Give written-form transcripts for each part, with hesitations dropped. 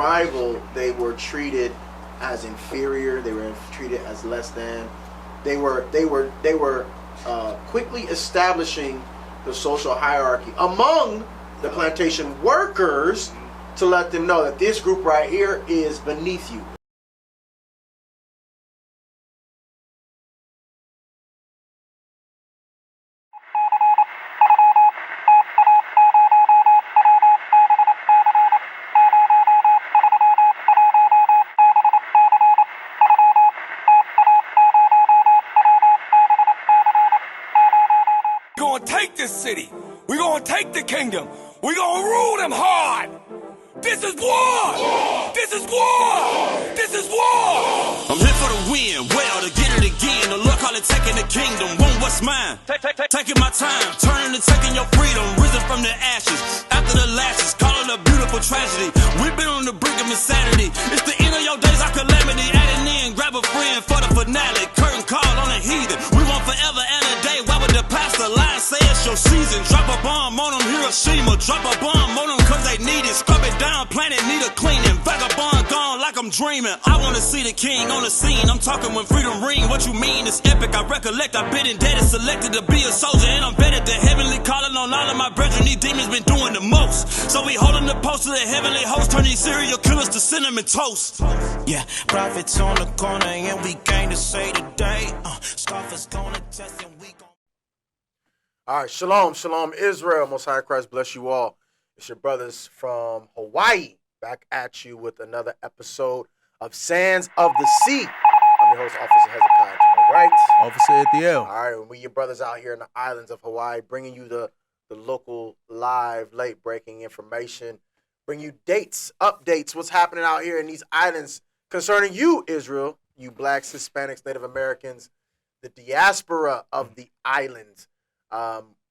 arrival, they were treated as inferior. They were treated as less than. They were quickly establishing the social hierarchy among the plantation workers to let them know that this group right here is beneath you. City. We're gonna take the kingdom. We're gonna rule them hard. This is war. This is war. This is war. I'm here for the win, well, to get it again. The Lord call it taking the kingdom. Want what's mine? Taking my time, turning and taking your freedom. Risen from the ashes, after the lashes, call it a beautiful tragedy. We've been on the brink of insanity. It's the end of your days, our calamity. Adding in, grab a friend for the finale. Curtain call on a heathen. We want forever and a day. Why would the pastor lie? Say it's your season. Drop a bomb on them, Hiroshima. Drop a bomb on them cause they need it. Scrub it down, planet need a cleaning. Vagabond gone like I'm dreaming. I wanna see the king on the scene. I'm talking when freedom ring. What you mean? It's epic. I recollect. I've been indebted, selected to be a soldier, and I'm vetted. The heavenly calling on all of my brethren. These demons been doing the most. So we holding the post to the heavenly host. Turn these serial killers to cinnamon toast. Yeah, prophets on the corner, and we came to say today. Scoffers gonna test and we gon'. All right, shalom, shalom, Israel. Most High Christ bless you all. It's your brothers from Hawaii back at you with another episode of Sands of the Sea. I'm your host, Officer Hezeki, to my right. Officer Ethiel. All right, and we your brothers out here in the islands of Hawaii, bringing you the local live, late-breaking information, bring you dates, updates, what's happening out here in these islands concerning you, Israel, you blacks, Hispanics, Native Americans, the diaspora of the islands.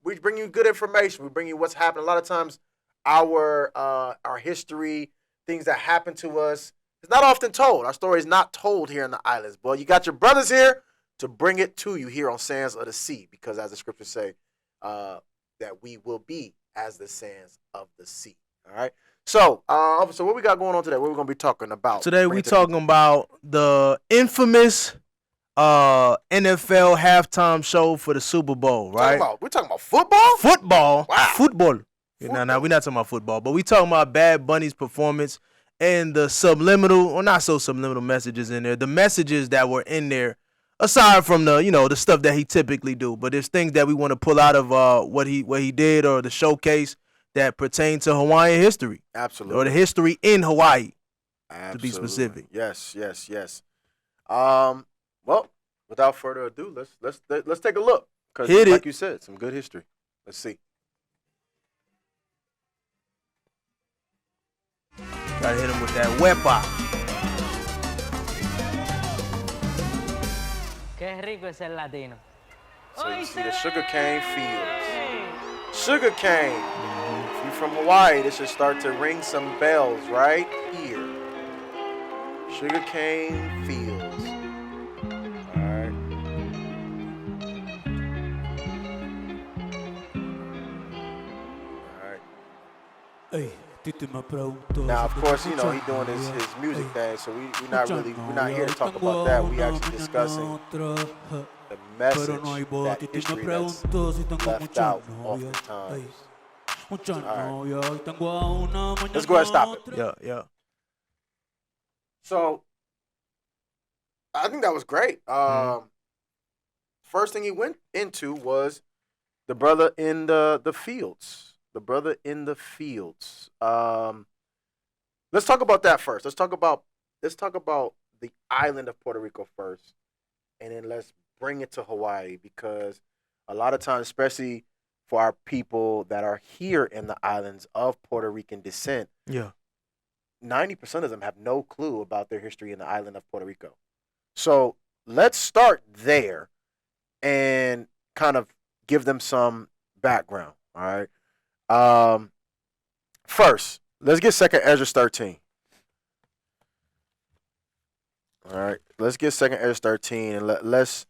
We bring you good information. We bring you what's happening. A lot of times, our history, things that happen to us, it's not often told. Our story is not told here in the islands. But you got your brothers here to bring it to you here on Sands of the Sea, because as the scriptures say, that we will be as the sands of the sea. All right. So, officer, what we got going on today? What are we going to be talking about? Today we talking about the infamous NFL halftime show for the Super Bowl, right? We're talking about football? Football. Wow. Football. No, we're not talking about football, but we talking about Bad Bunny's performance and the subliminal, or not so subliminal messages in there. The messages that were in there, aside from the stuff that he typically do, but there's things that we want to pull out of what he did or the showcase that pertain to Hawaiian history. Absolutely. Or the history in Hawaii. Absolutely. To be specific. Yes. Well, without further ado, let's take a look. Because like you said, some good history. Let's see. Gotta hit him with that wepa. Qué rico es el latino. So you see the sugarcane fields. Sugarcane. If you're from Hawaii, this should start to ring some bells right here. Sugarcane fields. All right. Hey. Now, of course, he doing his music thing, so we're not here to talk about that. We actually discussing the message that history that's left out oftentimes. All right. Let's go ahead and stop it. Yeah. So, I think that was great. First thing he went into was the brother in the fields. The brother in the fields. Let's talk about that first. Let's talk about the island of Puerto Rico first, and then let's bring it to Hawaii, because a lot of times, especially for our people that are here in the islands of Puerto Rican descent, 90% of them have no clue about their history in the island of Puerto Rico. So let's start there and kind of give them some background. All right. First, let's get 2nd Ezra 13. All right, let's get 2nd Ezra 13, and let's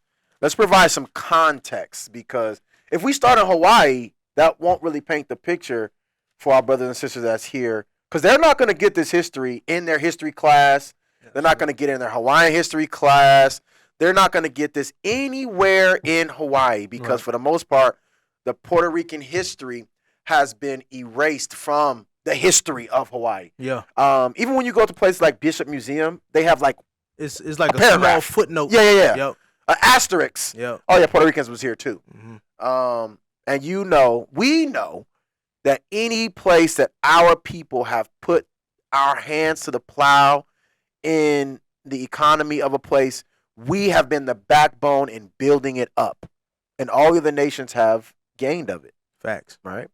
provide some context, because if we start in Hawaii, that won't really paint the picture for our brothers and sisters that's here Because they're not going to get this history in their history class. They're not going to get it in their Hawaiian history class. They're not going to get this anywhere in Hawaii because for the most part, the Puerto Rican history has been erased from the history of Hawaii. Yeah. Even when you go to places like Bishop Museum, they have like It's like a paragraph. small footnote. Yeah. Yep. An asterisk. Yep. Oh yeah, Puerto Ricans was here too. Mm-hmm. And we know that any place that our people have put our hands to the plow in the economy of a place, we have been the backbone in building it up, and all of the nations have gained of it. Facts. Right.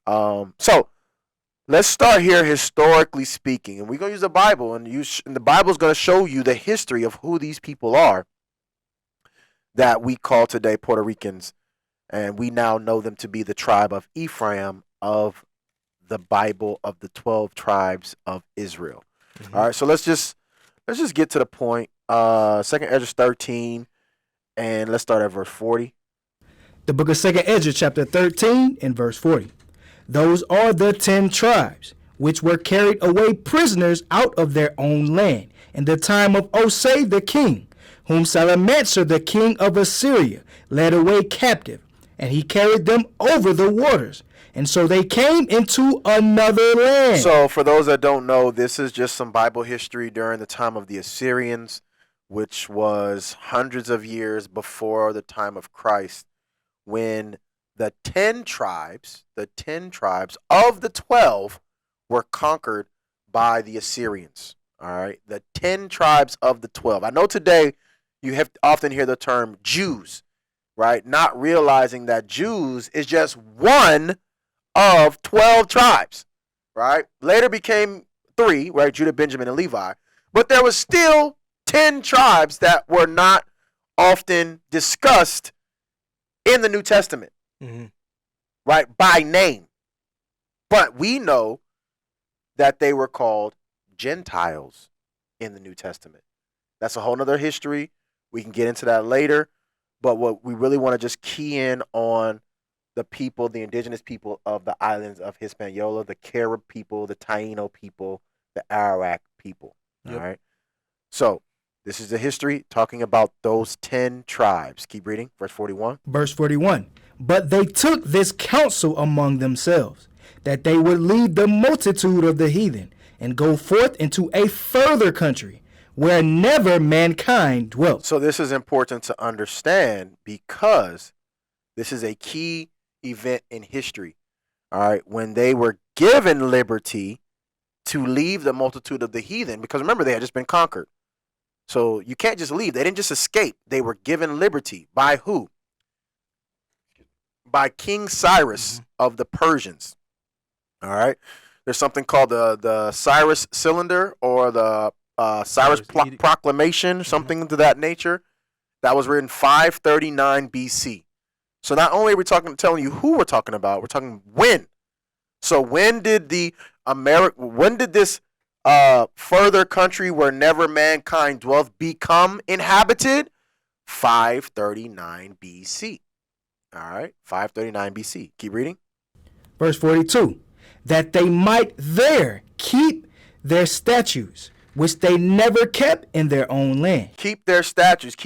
So let's start here historically speaking, and we're gonna use the Bible, and the Bible is gonna show you the history of who these people are that we call today Puerto Ricans, and we now know them to be the tribe of Ephraim of the Bible of the 12 tribes of Israel. Mm-hmm. All right, so let's just get to the point. 2nd Ezra 13, and let's start at verse 40. The book of 2nd Ezra, chapter 13, and verse 40. Those are the 10 tribes which were carried away prisoners out of their own land in the time of Osei the king, whom Salmanasar the king of Assyria led away captive, and he carried them over the waters. And so they came into another land. So for those that don't know, this is just some Bible history during the time of the Assyrians, which was hundreds of years before the time of Christ, when the 10 tribes of the 12 were conquered by the Assyrians. All right, the 10 tribes of the 12. I know today you have often hear the term Jews, right? Not realizing that Jews is just one of 12 tribes, right? Later became 3, right? Judah, Benjamin, and Levi. But there was still 10 tribes that were not often discussed in the New Testament, right? By name. But we know that they were called Gentiles in the New Testament. That's a whole nother history. We can get into that later. But what we really want to just key in on the people, the indigenous people of the islands of Hispaniola, the Carib people, the Taino people, the Arawak people. Yep. All right. So this is the history talking about those 10 tribes. Keep reading. Verse 41. Verse 41. But they took this counsel among themselves, that they would leave the multitude of the heathen and go forth into a further country where never mankind dwelt. So this is important to understand because this is a key event in history. All right, when they were given liberty to leave the multitude of the heathen, because remember, they had just been conquered. So you can't just leave. They didn't just escape. They were given liberty. By who? By King Cyrus of the Persians. All right. There's something called the Cyrus Cylinder or the Cyrus Proclamation, something to that nature. That was written 539 BC. So not only are we telling you who we're talking about, we're talking when. So when did this further country where never mankind dwelt become inhabited? 539 BC. All right, 539 BC. Keep reading. Verse 42. That they might there keep their statutes, which they never kept in their own land. Keep their statutes.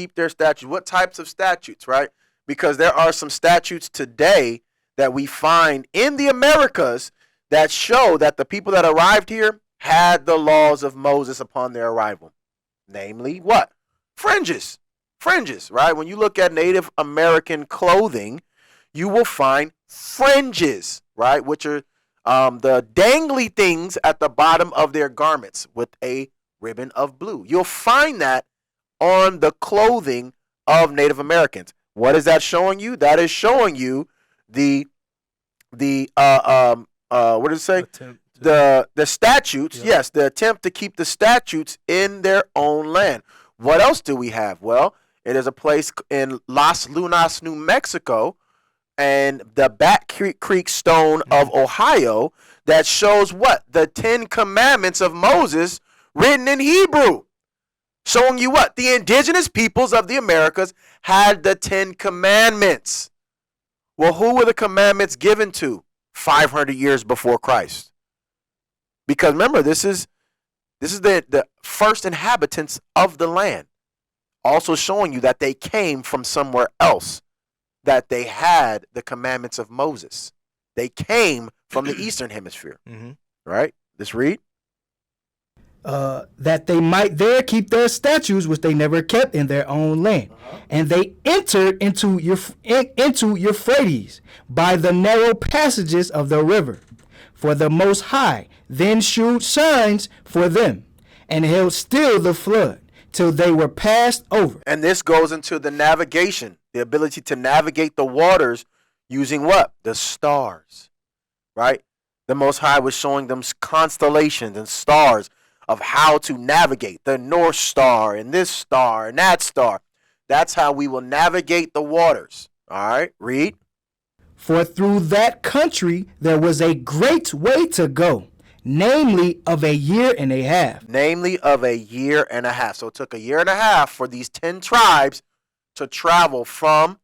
What types of statutes, right? Because there are some statutes today that we find in the Americas that show that the people that arrived here had the laws of Moses upon their arrival. Namely, what? Fringes, right? When you look at Native American clothing, you will find fringes, right? Which are the dangly things at the bottom of their garments with a ribbon of blue. You'll find that on the clothing of Native Americans. What is that showing you? That is showing you the what did it say? The statutes. Yep. Yes, the attempt to keep the statutes in their own land. What else do we have? Well, it is a place in Las Lunas, New Mexico, and the Bat Creek Stone of Ohio that shows what? The 10 Commandments of Moses written in Hebrew. Showing you what? The indigenous peoples of the Americas had the 10 Commandments. Well, who were the commandments given to 500 years before Christ? Because remember, this is the first inhabitants of the land. Also showing you that they came from somewhere else, that they had the commandments of Moses. They came from the Eastern Hemisphere. Right? Let's read. That they might there keep their statutes, which they never kept in their own land. And they entered into Euphrates by the narrow passages of the river. For the Most High then shewed signs for them, and held still the flood, till they were passed over. And this goes into the navigation, the ability to navigate the waters using what? The stars, right? The Most High was showing them constellations and stars of how to navigate the North Star and this star and that star. That's how we will navigate the waters. All right, read. For through that country there was a great way to go, namely of a year and a half. Namely of a year and a half. So it took a year and a half for these 10 tribes to travel from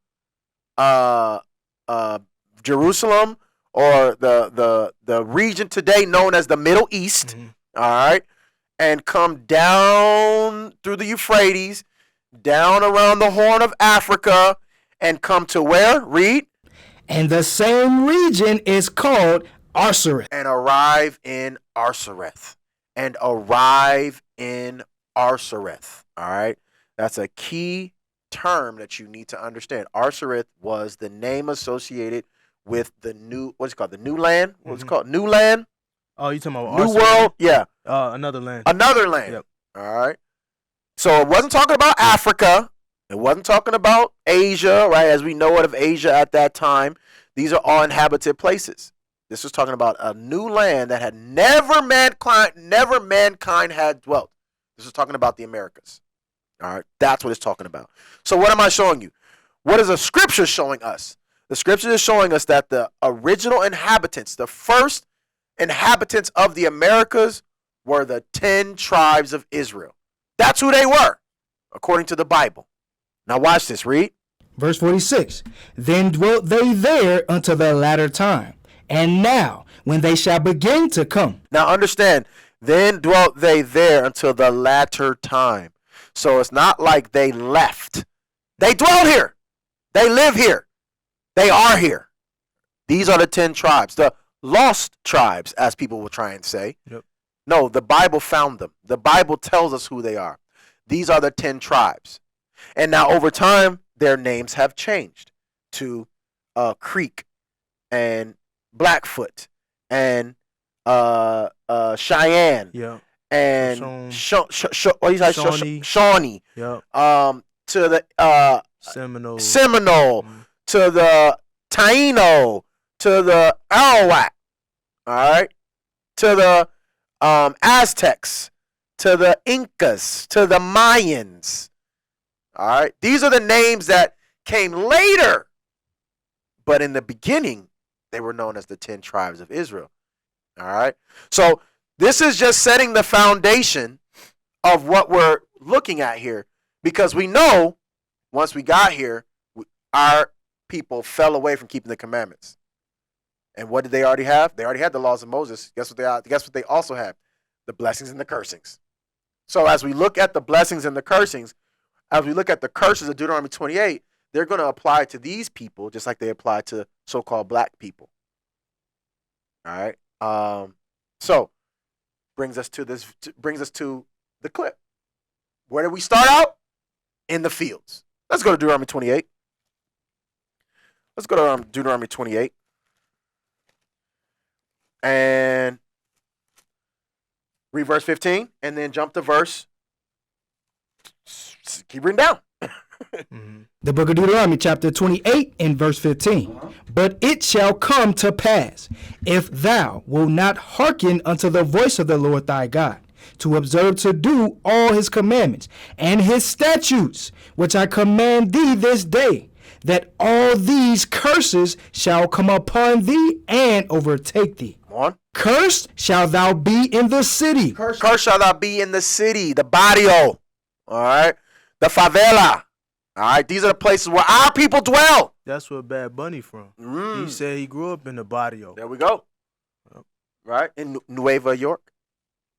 Jerusalem, or the region today known as the Middle East, all right, and come down through the Euphrates, down around the Horn of Africa, and come to where? Read. And the same region is called Arsareth. And arrive in Arsareth. And arrive in Arsareth. All right. That's a key term that you need to understand. Arsareth was the name associated with the new, what's it called? The new land? What's it called? New land? Oh, you talking about New Arsenal? world? Yeah. Another land. Another land. Yep. All right. So it wasn't talking about Africa. It wasn't talking about Asia, right? As we know it of Asia at that time. These are all inhabited places. This was talking about a new land that had never mankind had dwelt. This is talking about the Americas. All right. That's what it's talking about. So what am I showing you? What is the scripture showing us? The scripture is showing us that the original inhabitants, the first inhabitants of the Americas, were the 10 tribes of Israel. That's who they were, according to the Bible. Now watch this. Read. Verse 46. Then dwelt they there unto the latter time. And now, when they shall begin to come. Now understand, then dwelt they there until the latter time. So it's not like they left. They dwelt here. They live here. They are here. These are the 10 tribes. The lost tribes, as people will try and say. Yep. No, the Bible found them. The Bible tells us who they are. These are the 10 tribes. And now over time, their names have changed to Creek and Blackfoot and Cheyenne. Yeah. And Shawnee. Shawnee. Yep. To the Seminole, to the Taino, to the Arawak, all right, to the Aztecs, to the Incas, to the Mayans. All right, these are the names that came later, but in the beginning, they were known as the 10 tribes of Israel. All right, so this is just setting the foundation of what we're looking at here, because we know once we got here, our people fell away from keeping the commandments. And what did they already have? They already had the laws of Moses. Guess what they also had? The blessings and the cursings. So as we look at the blessings and the cursings, as we look at the curses of Deuteronomy 28, they're going to apply to these people just like they apply to so-called black people. All right. So brings us to the clip. Where did we start out? In the fields. Let's go to Deuteronomy 28. Let's go to Deuteronomy 28. And read verse 15 and then jump to verse. Keep reading down. The book of Deuteronomy chapter 28 and verse 15. But it shall come to pass, if thou wilt not hearken unto the voice of the Lord thy God, to observe to do all his commandments and his statutes, which I command thee this day, that all these curses shall come upon thee and overtake thee. Come on. Cursed shall thou be in the city. Cursed shall thou be in the city, the barrio, all right, the favela. All right, these are the places where our people dwell. That's where Bad Bunny from. He said he grew up in the barrio. There we go. Yep. right? In Nueva York.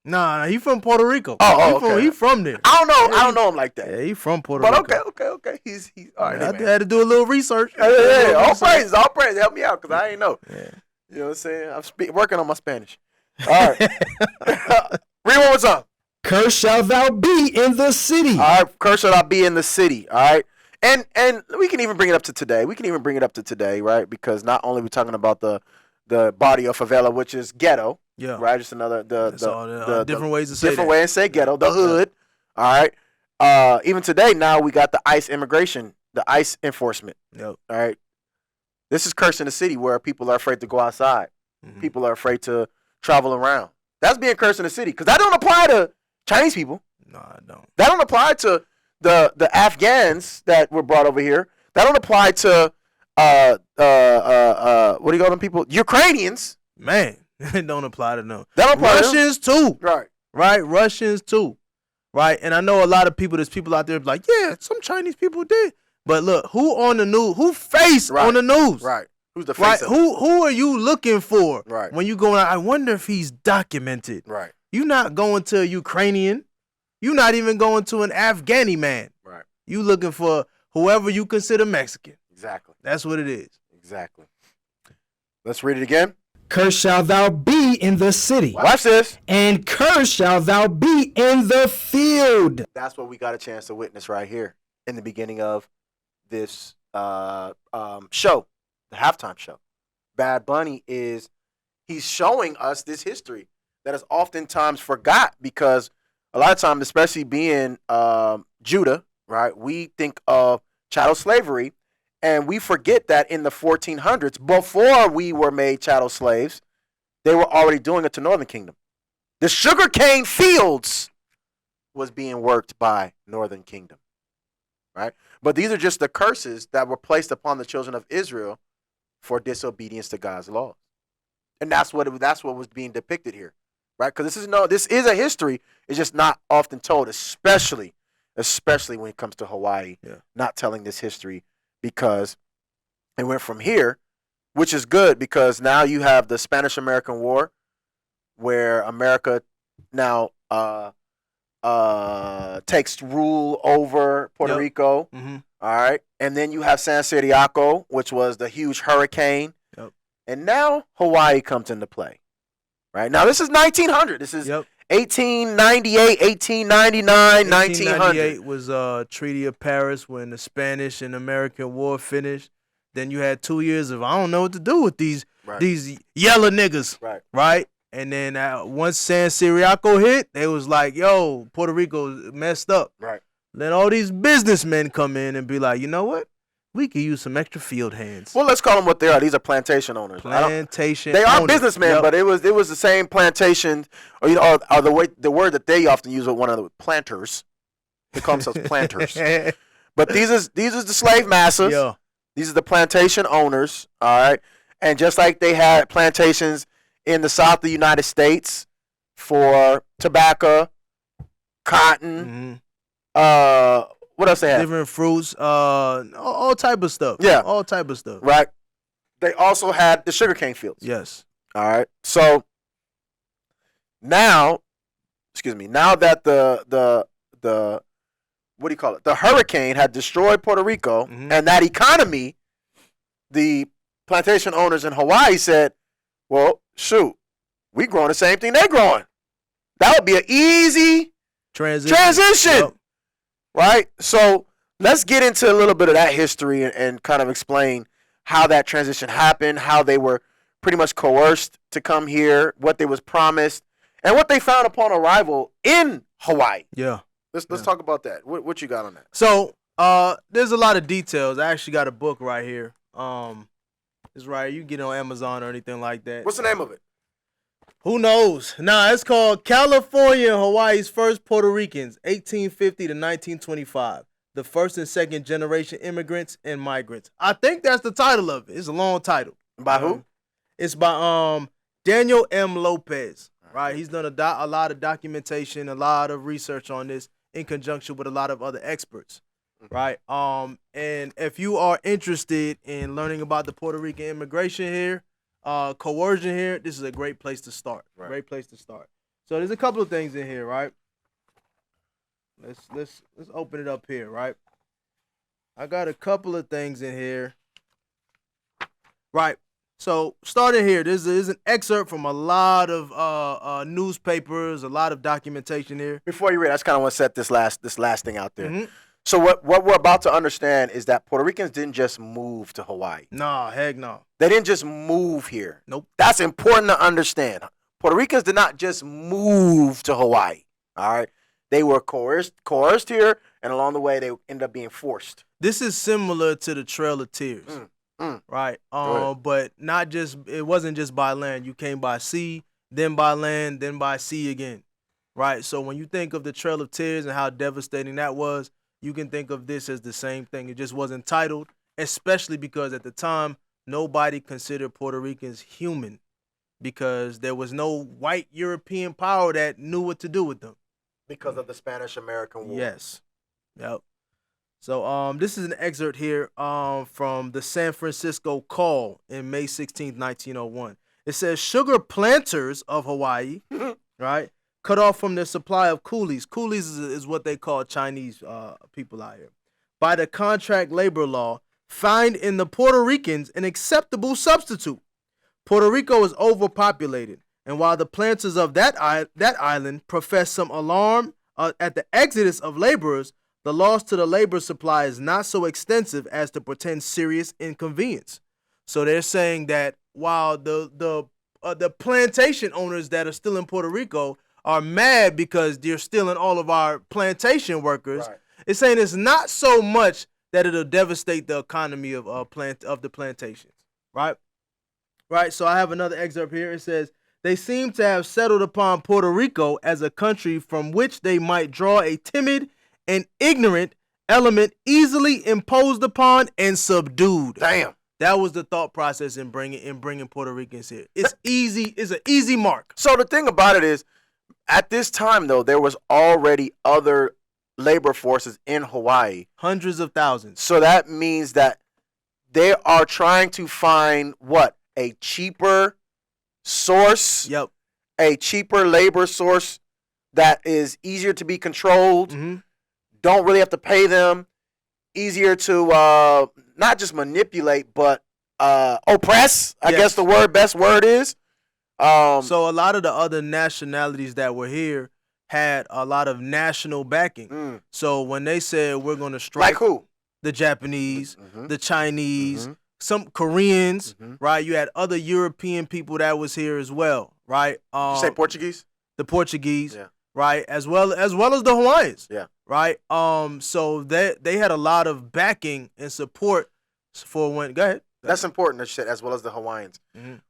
Nah, he from Puerto Rico. Okay. He from there. I don't know. Yeah, I don't know him like that. Yeah, he from Puerto But Rico. okay. He's all right. I Man. had to do a little research. Yeah. All praise. Help me out, because I ain't know. Yeah. You know what I'm saying? I'm working on my Spanish. All right. Read what's up. Cursed shalt thou be in the city. All right. Cursed shall I be in the city. All right. And we can even bring it up to today. Right? Because not only are we talking about the barrio favela, which is ghetto. Yeah. Right. Just another the different ways to say different that. way to say ghetto. The hood. Yeah. All right. Even today, now we got the ICE immigration, the ICE enforcement. Yep. All right. This is cursed in the city where people are afraid to go outside. Mm-hmm. People are afraid to travel around. That's being cursed in the city, because that don't apply to Chinese people. No, I don't. That don't apply to the Afghans that were brought over here. That don't apply to what do you call them people? Ukrainians. Man, it don't apply to them. That don't apply to Russians too. Right. Russians too. Right. And I know a lot of people, there's people out there like, yeah, some Chinese people did. But look, who on the news? Who face on the news? Right. Who's the face? Right. Who are you looking for? Right. When you going out, I wonder if he's documented. Right. You're not going to a Ukrainian. You're not even going to an Afghani man. Right. You looking for whoever you consider Mexican. Exactly. That's what it is. Exactly. Let's read it again. Cursed shalt thou be in the city. Watch this. And cursed shalt thou be in the field. That's what we got a chance to witness right here in the beginning of this show, the halftime show. Bad Bunny he's showing us this history that is oftentimes forgot, because a lot of times, especially being Judah, right, we think of chattel slavery, and we forget that in the 1400s, before we were made chattel slaves, they were already doing it to Northern Kingdom. The sugarcane fields was being worked by Northern Kingdom, right? But these are just the curses that were placed upon the children of Israel for disobedience to God's laws. And that's what was being depicted here, right? Because this is a history. It's just not often told, especially when it comes to Hawaii. Yeah. Not telling this history, because it went from here, which is good, because now you have the Spanish-American War, where America now takes rule over Puerto Rico. Mm-hmm. All right. And then you have San Ciriaco, which was the huge hurricane. Yep. And now Hawaii comes into play. Right. Now, this is 1900. This is 1898, 1899, 1900. 1898 was Treaty of Paris, when the Spanish and American War finished. Then you had 2 years of, I don't know what to do with these yellow niggas. Right. And then once San Ciriaco hit, they was like, yo, Puerto Rico messed up. Right. Then all these businessmen come in and be like, you know what? We could use some extra field hands. Well, let's call them what they are. These are plantation owners. They are businessmen, but it was the same plantation, or the word that they often use with one another, planters. They call themselves planters. But these is the slave masters. Yeah. These are the plantation owners. All right. And just like they had plantations in the South of the United States for tobacco, cotton, what else they have? Different fruits, all type of stuff. Yeah. All type of stuff. Right. They also had the sugarcane fields. Yes. All right. So now that the what do you call it? The hurricane had destroyed Puerto Rico, and that economy, the plantation owners in Hawaii said, well, shoot, we growing the same thing they're growing. That would be an easy transition. Yep. Right? So let's get into a little bit of that history and kind of explain how that transition happened, how they were pretty much coerced to come here, what they was promised, and what they found upon arrival in Hawaii. Yeah. Let's talk about that. What you got on that? So there's a lot of details. I actually got a book right here. It's right. You can get it on Amazon or anything like that. What's the name of it? Who knows? Nah, it's called California and Hawaii's First Puerto Ricans, 1850 to 1925. The first and second generation immigrants and migrants. I think that's the title of it. It's a long title. By who? It's by Daniel M. Lopez. Right? He's done a lot of documentation, a lot of research on this in conjunction with a lot of other experts. Right? And if you are interested in learning about the Puerto Rican immigration here, coercion here, this is a great place to start. Right. Great place to start. So there's a couple of things in here, right? Let's open it up here, right? I got a couple of things in here. Right. So starting here, this is an excerpt from a lot of newspapers, a lot of documentation here. Before you read, I just kind of want to set this last thing out there. Mm-hmm. So what we're about to understand is that Puerto Ricans didn't just move to Hawaii. Nah, heck no. They didn't just move here. Nope. That's important to understand. Puerto Ricans did not just move to Hawaii. All right. They were coerced here, and along the way, they ended up being forced. This is similar to the Trail of Tears. Right. But not just, it wasn't just by land. You came by sea, then by land, then by sea again. Right. So when you think of the Trail of Tears and how devastating that was, you can think of this as the same thing. It just wasn't titled, especially because at the time, nobody considered Puerto Ricans human because there was no white European power that knew what to do with them. Because of the Spanish-American War. Yes. Yep. So this is an excerpt here from the San Francisco Call in May 16th, 1901. It says, sugar planters of Hawaii, right, cut off from their supply of coolies. Coolies is what they call Chinese people out here. By the contract labor law, find in the Puerto Ricans an acceptable substitute. Puerto Rico is overpopulated, and while the planters of that island profess some alarm at the exodus of laborers, the loss to the labor supply is not so extensive as to portend serious inconvenience. So they're saying that while the plantation owners that are still in Puerto Rico are mad because they're stealing all of our plantation workers, right, it's saying it's not so much that it'll devastate the economy of the plantations, right? Right. So I have another excerpt here. It says, they seem to have settled upon Puerto Rico as a country from which they might draw a timid and ignorant element easily imposed upon and subdued. Damn. That was the thought process in bringing Puerto Ricans here. It's easy. It's an easy mark. So the thing about it is, at this time, though, there was already other labor forces in Hawaii. Hundreds of thousands. So that means that they are trying to find what? A cheaper source. Yep. A cheaper labor source that is easier to be controlled. Mm-hmm. Don't really have to pay them. Easier to not just manipulate, but oppress. I guess the best word is. So a lot of the other nationalities that were here had a lot of national backing. So when they said we're going to strike, like who? The Japanese, the Chinese, some Koreans, right? You had other European people that was here as well, right? Did you say Portuguese? The Portuguese, right? As well as the Hawaiians, right? So they had a lot of backing and support for when. Go ahead. That's important to say, as well as the Hawaiians.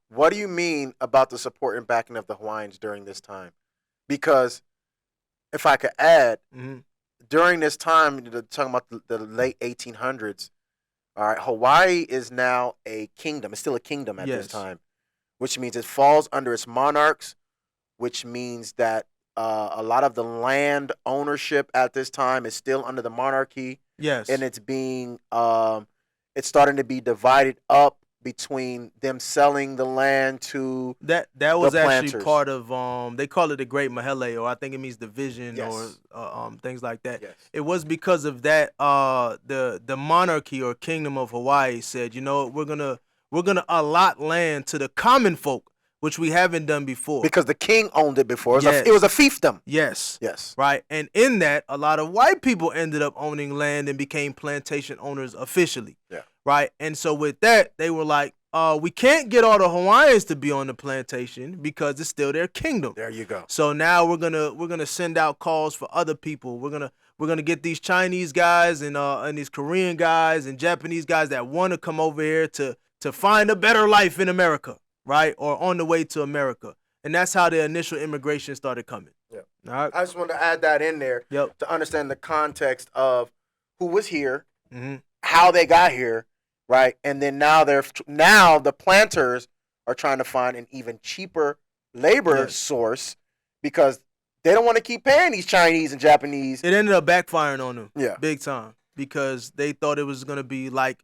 What do you mean about the support and backing of the Hawaiians during this time? Because if I could add, during this time, talking about the late 1800s, all right, Hawaii is now a kingdom. It's still a kingdom at this time, which means it falls under its monarchs, which means that a lot of the land ownership at this time is still under the monarchy. Yes. And it's being, it's starting to be divided up between them selling the land to that was actually planters. part of they call it the Great Mahele, or I think it means division, or things like that. It was because of that the monarchy or kingdom of Hawaii said, you know, we're gonna allot land to the common folk, which we haven't done before. Because the king owned it before. It was a fiefdom. Yes. Yes. Right. And in that, a lot of white people ended up owning land and became plantation owners officially. Yeah. Right. And so with that, they were like, we can't get all the Hawaiians to be on the plantation because it's still their kingdom. There you go. So now we're gonna send out calls for other people. We're gonna get these Chinese guys and these Korean guys and Japanese guys that want to come over here to find a better life in America, right? Or on the way to America. And that's how the initial immigration started coming. Yeah. All right. I just wanted to add that in there to understand the context of who was here, how they got here, right? And then now the planters are trying to find an even cheaper labor source because they don't want to keep paying these Chinese and Japanese. It ended up backfiring on them, big time, because they thought it was gonna be like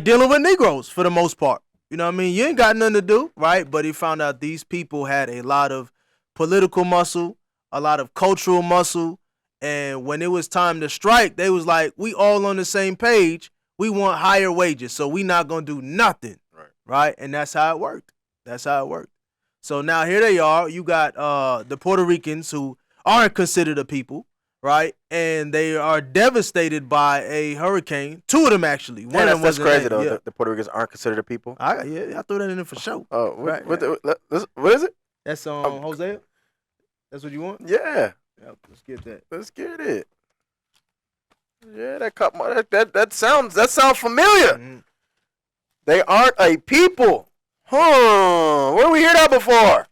dealing with Negroes for the most part. You know what I mean? You ain't got nothing to do, right? But he found out these people had a lot of political muscle, a lot of cultural muscle, and when it was time to strike, they was like, we all on the same page. We want higher wages, so we not going to do nothing, right? And that's how it worked. That's how it worked. So now here they are. You got the Puerto Ricans who aren't considered a people, right? And they are devastated by a hurricane. Two of them, actually. One of them that's crazy, though. Yeah. The Puerto Ricans aren't considered a people. I threw that in there for sure. Oh, right. What is it? That's Hosea? That's what you want? Yeah. Yep, let's get that. Let's get it. Yeah, that sounds familiar. Mm-hmm. They aren't a people. Where did we hear that before?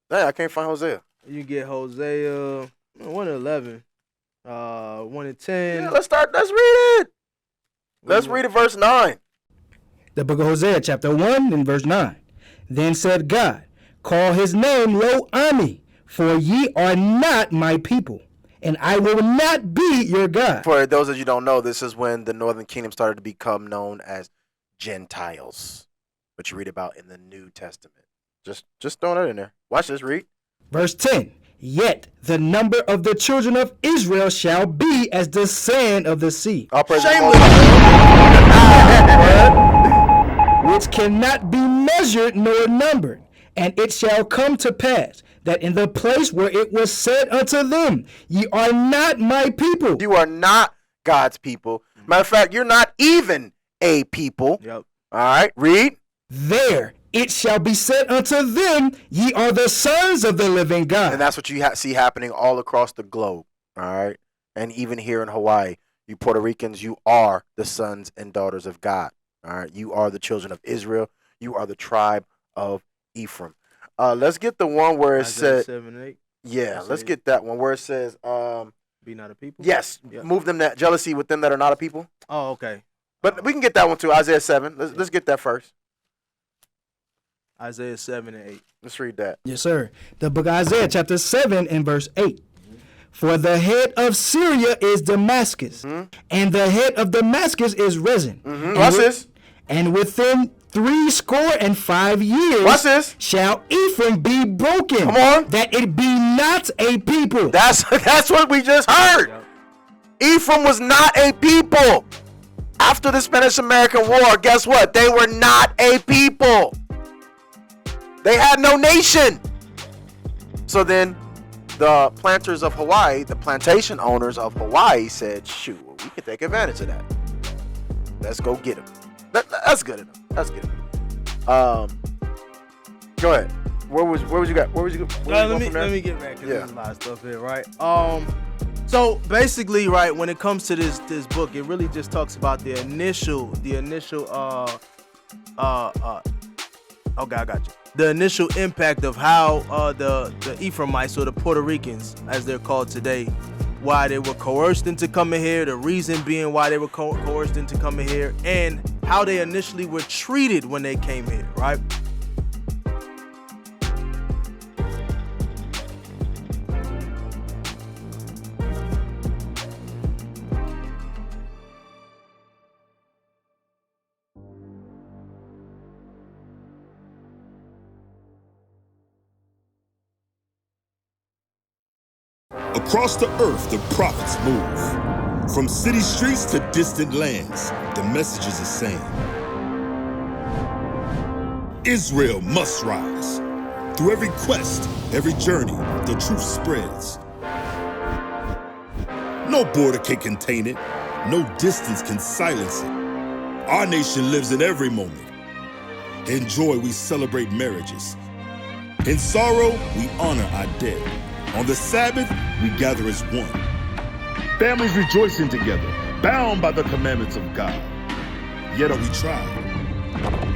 Dang, I can't find Hosea. You get Hosea 1:11, 1:10. Yeah, let's read it. Let's read it, verse 9. The book of Hosea, chapter 1 and verse 9. Then said God, call his name Lo Ami, for ye are not my people, and I will not be your God. For those of you who don't know, this is when the northern kingdom started to become known as Gentiles, which you read about in the New Testament. Just throwing that in there. Watch this, read. Verse 10. Yet the number of the children of Israel shall be as the sand of the sea, which cannot be measured nor numbered. And it shall come to pass that in the place where it was said unto them, ye are not my people. You are not God's people. Matter of fact, you're not even a people. Yep. All right, read. There it shall be said unto them, ye are the sons of the living God. And that's what you see happening all across the globe. All right. And even here in Hawaii, you Puerto Ricans, you are the sons and daughters of God. All right. You are the children of Israel. You are the tribe of Ephraim. Let's get the one where it says 7 and 8. Yeah, let's get that one where it says be not a people. Yes, yep. Move them that jealousy with them that are not a people. Oh, okay. But we can get that one too. Isaiah 7. Let's get that first. Isaiah 7 and 8. Let's read that. Yes, sir. The book of Isaiah, chapter 7 and verse 8. For the head of Syria is Damascus, and the head of Damascus is Rezin. Watch this. And within 65 years, watch this, shall Ephraim be broken. Come on. That it be not a people. That's what we just heard. Yep. Ephraim was not a people. After the Spanish-American War, guess what? They were not a people. They had no nation. So then the planters of Hawaii, the plantation owners of Hawaii said, shoot, well, we can take advantage of that. Let's go get them. That's good enough. That's good enough. Go ahead. Where was you got? Let me get back because there's a lot of stuff here, right? So basically, right, when it comes to this book, it really just talks about the initial okay, I got you. The initial impact of how the Ephraimites, or the Puerto Ricans, as they're called today, why they were coerced into coming here, the reason being why they were coerced into coming here, and how they initially were treated when they came here, right? Across the earth, the prophets move. From city streets to distant lands, the message is the same. Israel must rise. Through every quest, every journey, the truth spreads. No border can contain it. No distance can silence it. Our nation lives in every moment. In joy, we celebrate marriages. In sorrow, we honor our dead. On the Sabbath, we gather as one. Families rejoicing together, bound by the commandments of God. Yet are we tried.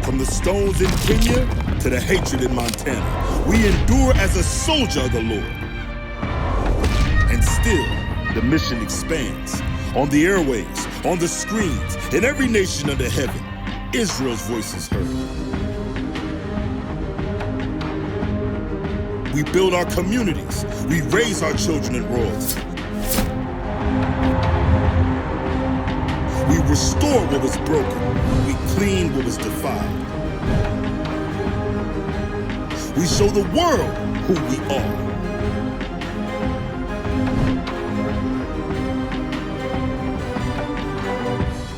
From the stones in Kenya to the hatred in Montana, we endure as a soldier of the Lord. And still, the mission expands. On the airways, on the screens, in every nation under heaven, Israel's voice is heard. We build our communities. We raise our children in royalty. We restore what was broken. We clean what was defiled. We show the world who we are.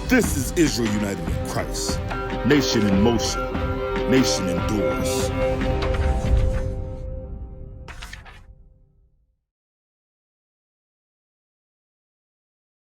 This is Israel united in Christ. Nation in motion. Nation endures.